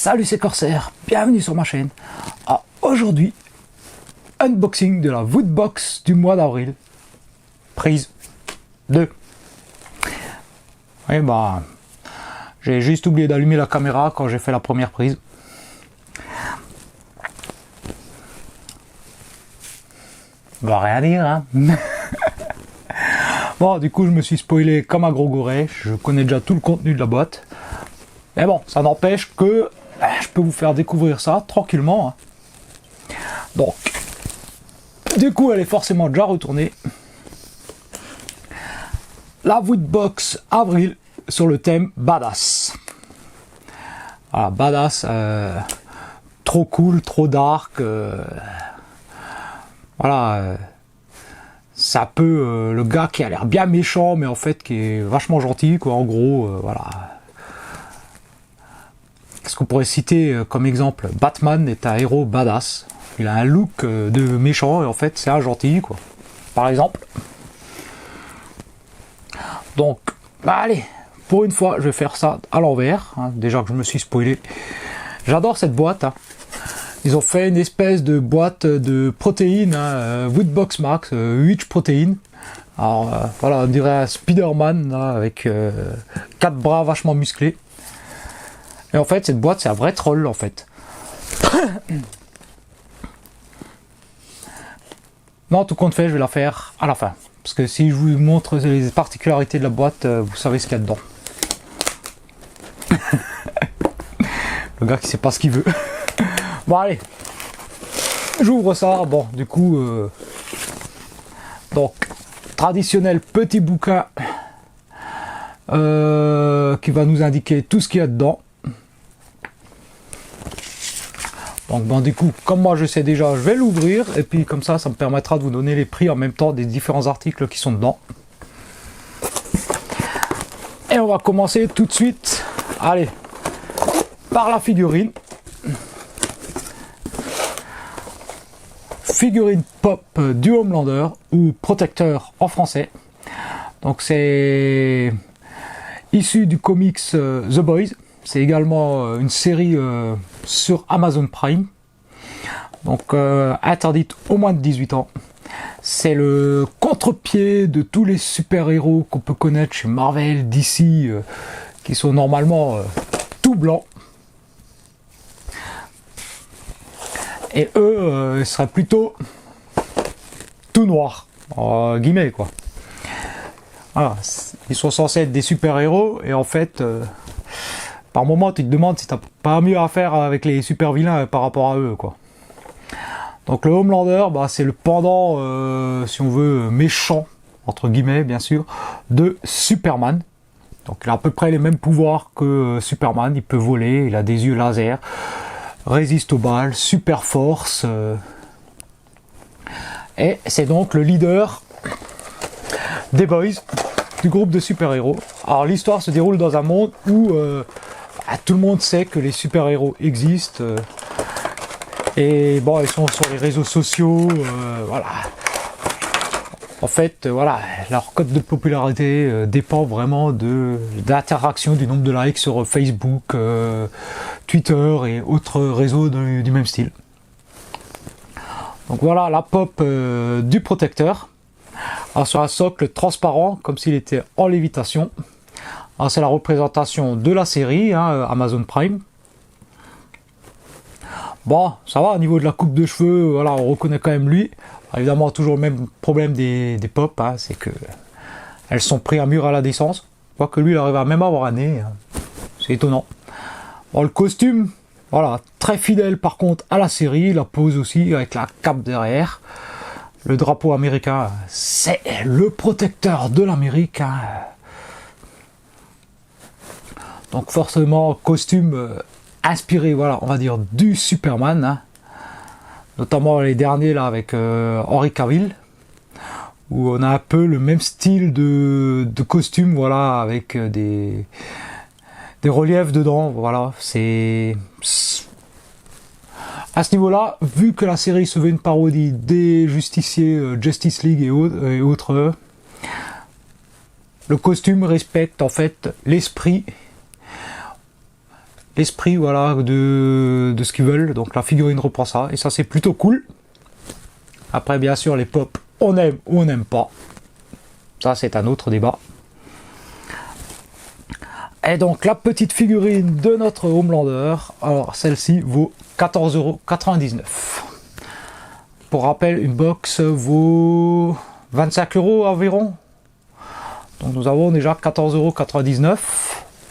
Salut, c'est Corsair, bienvenue sur ma chaîne. Aujourd'hui, unboxing de la Woodbox du mois d'avril, prise 2. Oui, bah, j'ai juste oublié d'allumer la caméra quand j'ai fait la première prise. Va rien dire, hein. Bon, du coup, je me suis spoilé comme un gros goret. Je connais déjà tout le contenu de la boîte. Mais bon, ça n'empêche que je peux vous faire découvrir ça tranquillement, hein. Donc, du coup, elle est forcément déjà retournée. La Woodbox avril sur le thème Badass. Voilà, Badass, trop cool, trop dark. Voilà, ça peut le gars qui a l'air bien méchant, mais en fait qui est vachement gentil, quoi. En gros, voilà. Qu'est-ce qu'on pourrait citer comme exemple? Batman est un héros badass. Il a un look de méchant et en fait c'est un gentil, quoi. Par exemple. Donc, bah allez, pour une fois, je vais faire ça à l'envers. Hein, déjà que je me suis spoilé. J'adore cette boîte. Hein. Ils ont fait une espèce de boîte de protéines, hein, Woodbox Max, 8 protéines. Alors voilà, on dirait un Spider-Man avec 4 bras vachement musclés. Et en fait, cette boîte, c'est un vrai troll, en fait. Non, tout compte fait, je vais la faire à la fin. Parce que si je vous montre les particularités de la boîte, vous savez ce qu'il y a dedans. Le gars qui sait pas ce qu'il veut. Bon, allez. J'ouvre ça. Bon, du coup... donc, traditionnel petit bouquin qui va nous indiquer tout ce qu'il y a dedans. Donc bon, du coup, comme moi je sais déjà, je vais l'ouvrir et puis comme ça, ça me permettra de vous donner les prix en même temps des différents articles qui sont dedans. Et on va commencer tout de suite, allez, par la figurine. Figurine pop du Homelander ou protecteur en français. Donc c'est issu du comics The Boys. C'est également une série sur Amazon Prime, donc interdite au moins de 18 ans. C'est le contre-pied de tous les super-héros qu'on peut connaître chez Marvel, DC, qui sont normalement tout blancs. Et eux, ils seraient plutôt tout noirs, en guillemets, quoi. Voilà, ils sont censés être des super-héros, et en fait... par moment, tu te demandes si t'as pas mieux à faire avec les super vilains par rapport à eux, quoi. Donc le Homelander, bah, c'est le pendant, si on veut, méchant, entre guillemets, bien sûr, de Superman. Donc il a à peu près les mêmes pouvoirs que Superman. Il peut voler, il a des yeux laser, résiste aux balles, super force. Et c'est donc le leader des Boys, du groupe de super-héros. Alors l'histoire se déroule dans un monde où... tout le monde sait que les super-héros existent et bon, ils sont sur les réseaux sociaux, voilà. En fait, voilà, leur cote de popularité dépend vraiment de l'interaction, du nombre de likes sur Facebook, Twitter et autres réseaux du même style. Donc voilà la pop du protecteur. Alors sur un socle transparent, comme s'il était en lévitation. C'est la représentation de la série, hein, Amazon Prime. Bon, ça va, au niveau de la coupe de cheveux, voilà, on reconnaît quand même lui. Alors, évidemment, toujours le même problème des pop, hein, c'est que elles sont prises à mur à la décence. Quoique lui, il arrive à même avoir un nez. Hein. C'est étonnant. Bon, le costume, voilà, très fidèle par contre à la série. La pose aussi, avec la cape derrière. Le drapeau américain, c'est le protecteur de l'Amérique, hein. Donc forcément, costume inspiré, voilà, on va dire, du Superman, hein. Notamment les derniers là avec Henry Cavill, où on a un peu le même style de costume, voilà, avec des reliefs dedans, voilà. C'est à ce niveau-là, vu que la série se veut une parodie des justiciers Justice League et autres, le costume respecte en fait l'esprit l'esprit voilà, de ce qu'ils veulent. Donc la figurine reprend ça, et ça c'est plutôt cool. Après bien sûr les pop, on aime ou on n'aime pas. Ça c'est un autre débat. Et donc la petite figurine de notre Homelander, alors celle-ci vaut 14,99 €. Pour rappel, une box vaut 25 € environ. Donc nous avons déjà 14,99 €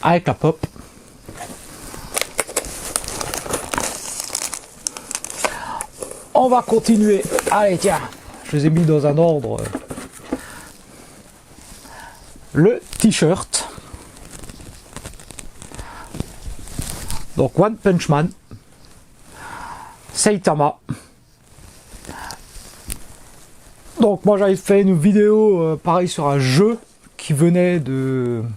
avec la pop. On va continuer. Allez tiens, je les ai mis dans un ordre. Le t-shirt. Donc One Punch Man, Saitama. Donc moi j'avais fait une vidéo pareil sur un jeu qui venait d'une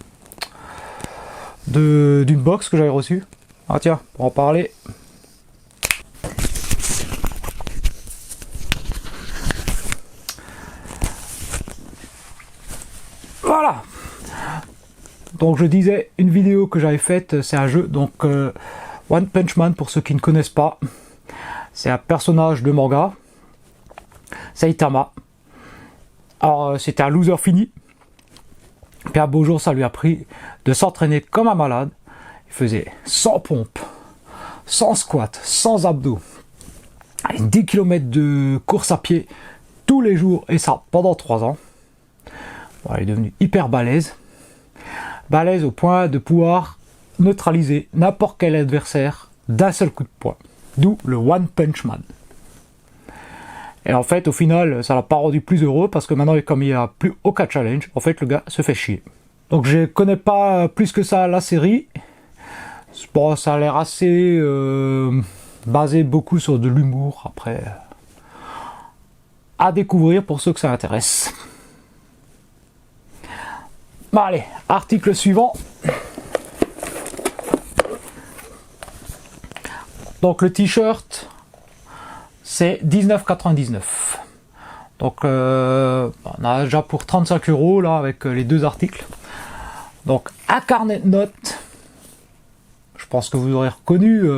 box que j'avais reçue. Ah tiens, pour en parler. Voilà. Donc je disais, une vidéo que j'avais faite, c'est un jeu, donc One Punch Man, pour ceux qui ne connaissent pas, c'est un personnage de manga, Saitama. Alors c'était un loser fini, puis un beau jour ça lui a pris de s'entraîner comme un malade. Il faisait 100 pompes, 100 squats, 100 abdos, 10 km de course à pied tous les jours, et ça pendant 3 ans. Bon, il est devenu hyper balèze. Balèze au point de pouvoir neutraliser n'importe quel adversaire d'un seul coup de poing. D'où le One Punch Man. Et en fait, au final, ça l'a pas rendu plus heureux, parce que maintenant, comme il n'y a plus aucun challenge, en fait, le gars se fait chier. Donc je connais pas plus que ça la série. Bon, ça a l'air assez basé beaucoup sur de l'humour. Après, à découvrir pour ceux que ça intéresse. Bon, allez, article suivant. Donc le t-shirt, c'est 19,99 €. Donc on a déjà pour 35 € là avec les deux articles. Donc un carnet de notes. Je pense que vous aurez reconnu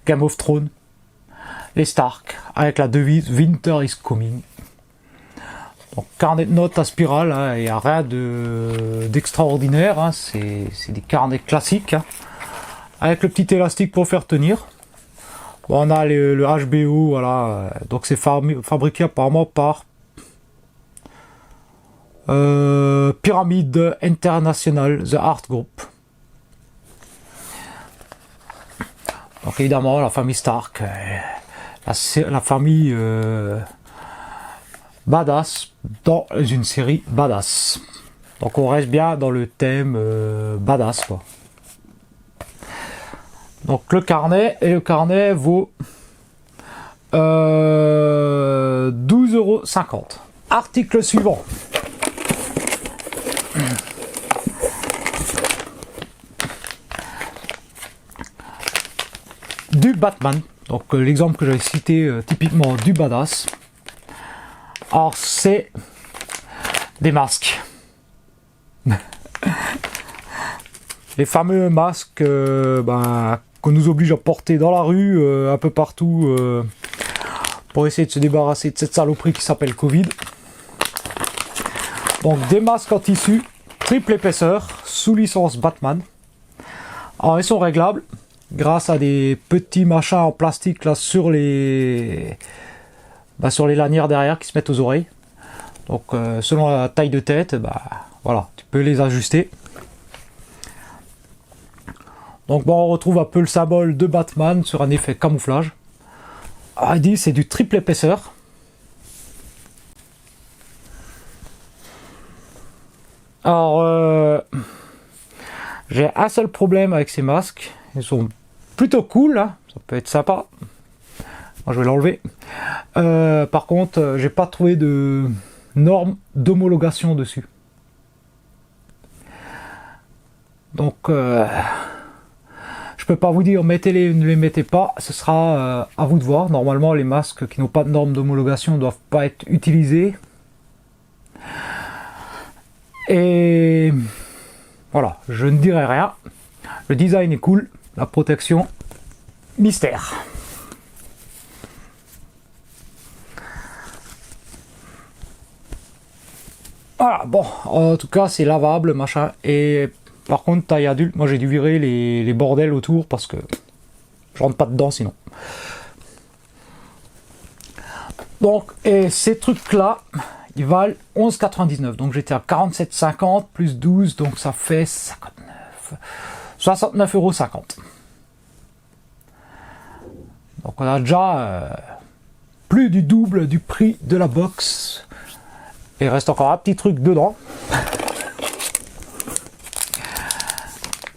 Game of Thrones, les Stark, avec la devise Winter is coming. Donc, carnet de notes à spirale, il n'y a rien d'extraordinaire, hein, c'est des carnets classiques, hein, avec le petit élastique pour faire tenir. Bon, on a le HBO, voilà, donc c'est fabriqué apparemment par Pyramid International, The Art Group. Donc évidemment la famille Stark, la famille badass dans une série badass. Donc on reste bien dans le thème badass quoi. Donc le carnet vaut 12,50 €. Article suivant. Du Batman. Donc l'exemple que j'avais cité typiquement du badass. Alors c'est des masques. Les fameux masques qu'on nous oblige à porter dans la rue, un peu partout, pour essayer de se débarrasser de cette saloperie qui s'appelle Covid. Donc des masques en tissu, triple épaisseur, sous licence Batman. Alors ils sont réglables grâce à des petits machins en plastique là sur les lanières derrière qui se mettent aux oreilles. Donc selon la taille de tête, voilà, tu peux les ajuster. Donc bon, on retrouve un peu le symbole de Batman sur un effet camouflage. Ah, il dit c'est du triple épaisseur. Alors j'ai un seul problème avec ces masques. Ils sont plutôt cool, hein. Ça peut être sympa. Moi je vais l'enlever. Par contre, j'ai pas trouvé de normes d'homologation dessus. Donc je peux pas vous dire mettez-les, ne les mettez pas, ce sera à vous de voir. Normalement les masques qui n'ont pas de normes d'homologation ne doivent pas être utilisés. Et voilà, je ne dirai rien. Le design est cool, la protection mystère. Voilà, bon, en tout cas c'est lavable, machin, et par contre taille adulte, moi j'ai dû virer les bordels autour parce que je rentre pas dedans sinon. Donc, et ces trucs là, ils valent 11,99, donc j'étais à 47,50 plus 12, donc ça fait 69,50 €. Donc on a déjà plus du double du prix de la box. Et il reste encore un petit truc dedans.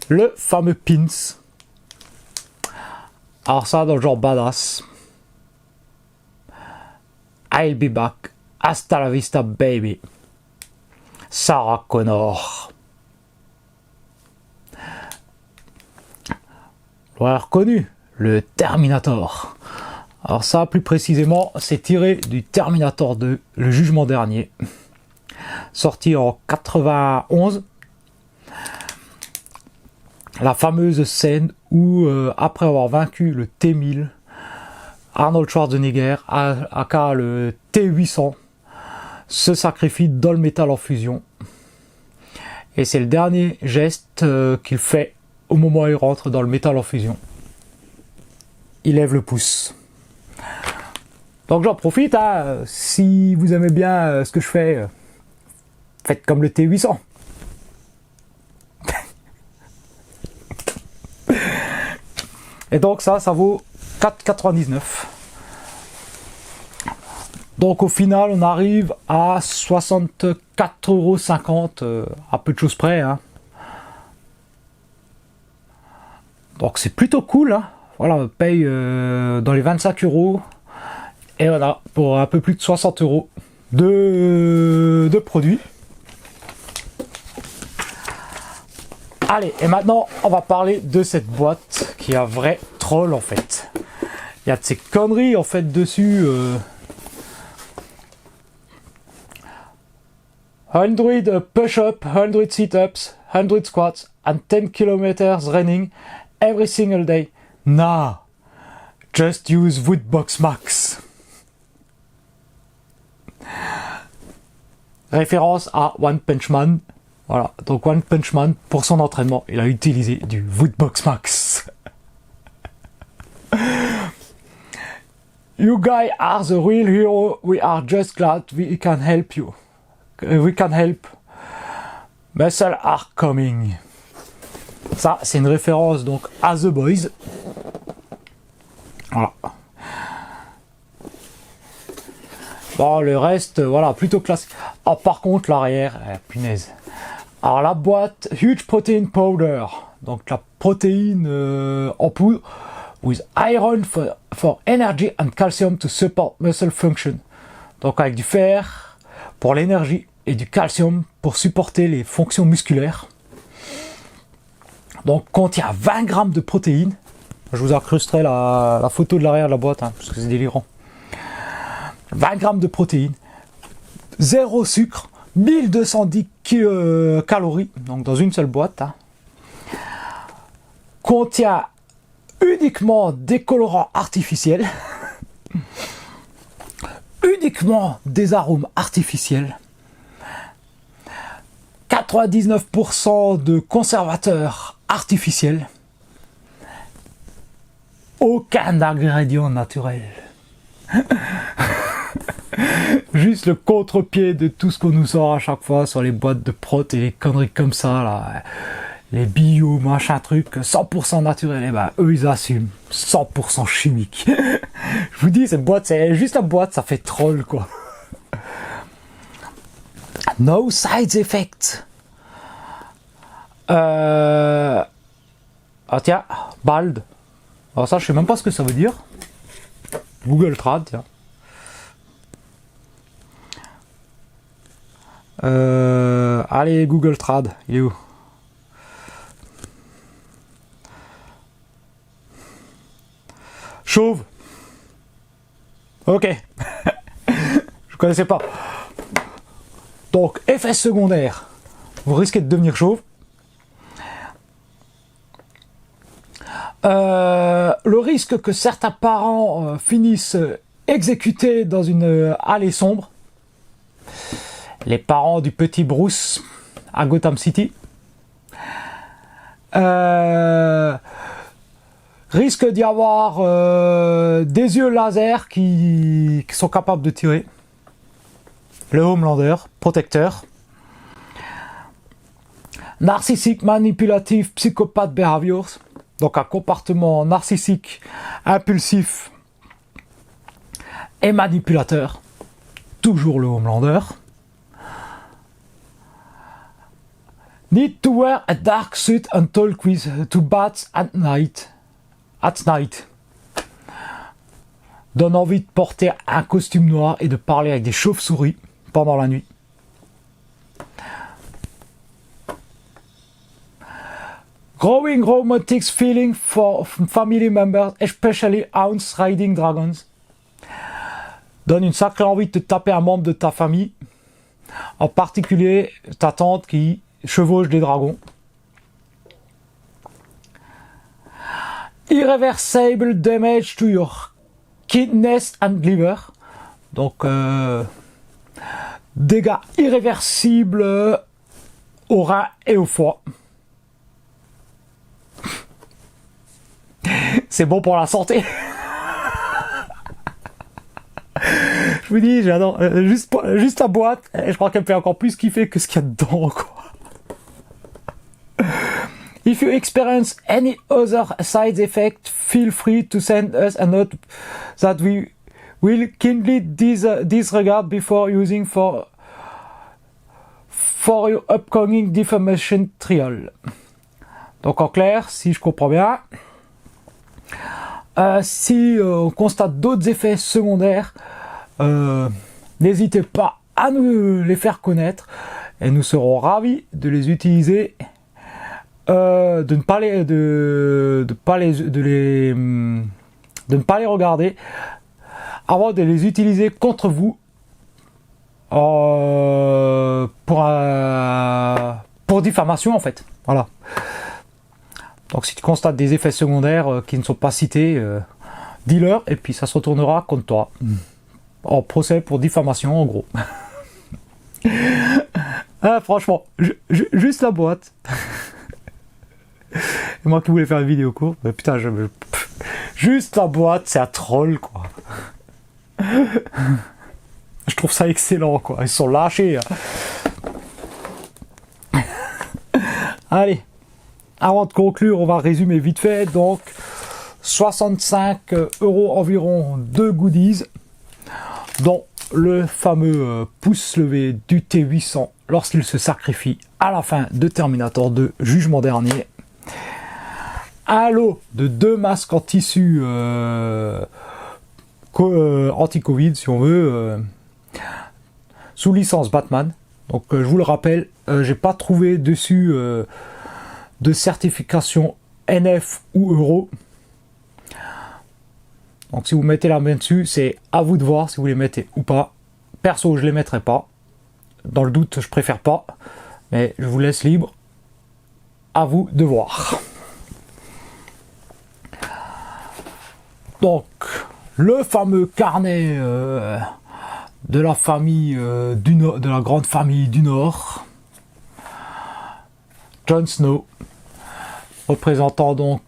Le fameux pins. Alors ça dans le genre badass. I'll be back. Hasta la vista baby. Sarah Connor. Vous l'avez reconnu, le Terminator. Alors ça, plus précisément, c'est tiré du Terminator 2, le jugement dernier, sorti en 91. La fameuse scène où, après avoir vaincu le T-1000, Arnold Schwarzenegger, aka le T-800, se sacrifie dans le métal en fusion. Et c'est le dernier geste qu'il fait au moment où il rentre dans le métal en fusion. Il lève le pouce. Donc j'en profite, hein, si vous aimez bien ce que je fais, faites comme le T800. Et donc ça vaut 4,99 €. Donc au final on arrive à 64,50 €, à peu de choses près. Hein. Donc c'est plutôt cool. Hein. Voilà, on paye dans les 25 €. Et voilà, pour un peu plus de 60 € de produits. Allez, et maintenant, on va parler de cette boîte qui est un vrai troll en fait. Il y a de ces conneries en fait dessus. 100 push-up, 100 sit-ups, 100 squats, and 10 km running every single day. Nah, just use Woodbox Max. Référence à One Punch Man. Voilà, donc One Punch Man, pour son entraînement, il a utilisé du Woodbox Max. You guys are the real hero. We are just glad we can help you. We can help. Muscle are coming. Ça, c'est une référence donc à The Boys. Voilà. Bon, le reste, voilà, plutôt classique. Oh, par contre, l'arrière, punaise. Alors, la boîte Huge Protein Powder. Donc, la protéine en poudre. With iron for energy and calcium to support muscle function. Donc, avec du fer pour l'énergie et du calcium pour supporter les fonctions musculaires. Donc, contient 20 grammes de protéines. Je vous incrusterai la photo de l'arrière de la boîte, hein, parce que c'est délirant. 20 grammes de protéines, 0 sucre, 1210 calories, donc dans une seule boîte. Hein. Contient uniquement des colorants artificiels, uniquement des arômes artificiels, 99% de conservateurs artificiels, aucun ingrédient naturel. Juste le contre-pied de tout ce qu'on nous sort à chaque fois sur les boîtes de prot et les conneries comme ça là, les bio machin truc 100% naturel, et ben eux ils assument 100% chimique. Je vous dis, cette boîte, c'est juste la boîte, ça fait troll quoi. No side effects. Ah tiens, bald. Alors ça je sais même pas ce que ça veut dire. Google Trad, tiens. Allez, Google Trad, il est où? Chauve. Ok. Je connaissais pas. Donc, effet secondaire. Vous risquez de devenir chauve. Le risque que certains parents finissent exécutés dans une allée sombre. Les parents du petit Bruce à Gotham City. Risque d'y avoir des yeux laser qui sont capables de tirer. Le Homelander, protecteur. Narcissique, manipulatif, psychopathe behaviors. Donc un comportement narcissique, impulsif et manipulateur. Toujours le Homelander. Need to wear a dark suit and talk with to bats at night. Donne envie de porter un costume noir et de parler avec des chauves-souris pendant la nuit. Growing romantic feeling for family members, especially hounds riding dragons. Donne une sacrée envie de te taper un membre de ta famille, en particulier ta tante qui chevauche des dragons. Irreversible damage to your kidneys and liver. Donc, dégâts irréversibles au rein et au foie. C'est bon pour la santé. Je vous dis, j'adore. Juste la boîte, je crois qu'elle me fait encore plus kiffer que ce qu'il y a dedans, quoi. If you experience any other side effect, feel free to send us a note that we will kindly disregard before using for your upcoming defamation trial. Donc en clair, si je comprends bien, si on constate d'autres effets secondaires, n'hésitez pas à nous les faire connaître et nous serons ravis de les utiliser. De ne pas les regarder avant de les utiliser contre vous pour diffamation en fait. Voilà. Donc si tu constates des effets secondaires qui ne sont pas cités, dis-leur et puis ça se retournera contre toi. En procès pour diffamation en gros. Ah, franchement, juste la boîte. Et moi qui voulais faire une vidéo courte, mais putain, juste la boîte, c'est un troll, quoi. Je trouve ça excellent, quoi. Ils sont lâchés. Hein. Allez, avant de conclure, on va résumer vite fait. Donc, 65 € environ de goodies, dont le fameux pouce levé du T800 lorsqu'il se sacrifie à la fin de Terminator 2, Jugement Dernier. Un lot de 2 masques en tissu anti-Covid, si on veut, sous licence Batman. Donc je vous le rappelle, j'ai pas trouvé dessus de certification NF ou Euro. Donc si vous mettez la main dessus, c'est à vous de voir si vous les mettez ou pas. Perso, je les mettrai pas. Dans le doute, je préfère pas. Mais je vous laisse libre. À vous de voir. Donc, le fameux carnet de la famille du Nord, de la grande famille du Nord, Jon Snow, représentant donc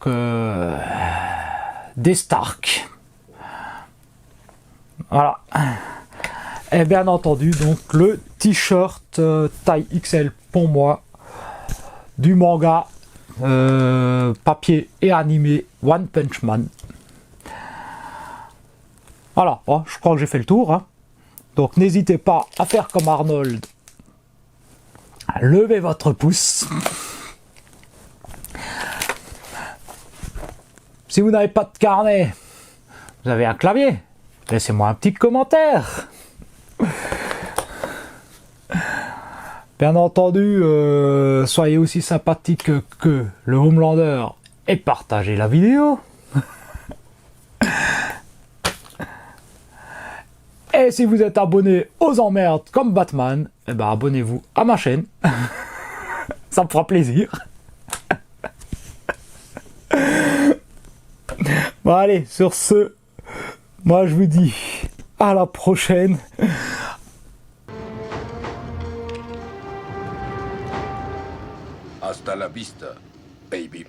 des Stark. Voilà. Et bien entendu, donc le t-shirt taille XL pour moi du manga papier et animé One Punch Man. Voilà, oh, je crois que j'ai fait le tour. Hein. Donc n'hésitez pas à faire comme Arnold. Levez votre pouce. Si vous n'avez pas de carnet, vous avez un clavier. Laissez-moi un petit commentaire. Bien entendu, soyez aussi sympathique que le Homelander et partagez la vidéo. Et si vous êtes abonné aux emmerdes comme Batman, eh ben abonnez-vous à ma chaîne. Ça me fera plaisir. Bon allez, sur ce, moi je vous dis à la prochaine. Hasta la vista, baby.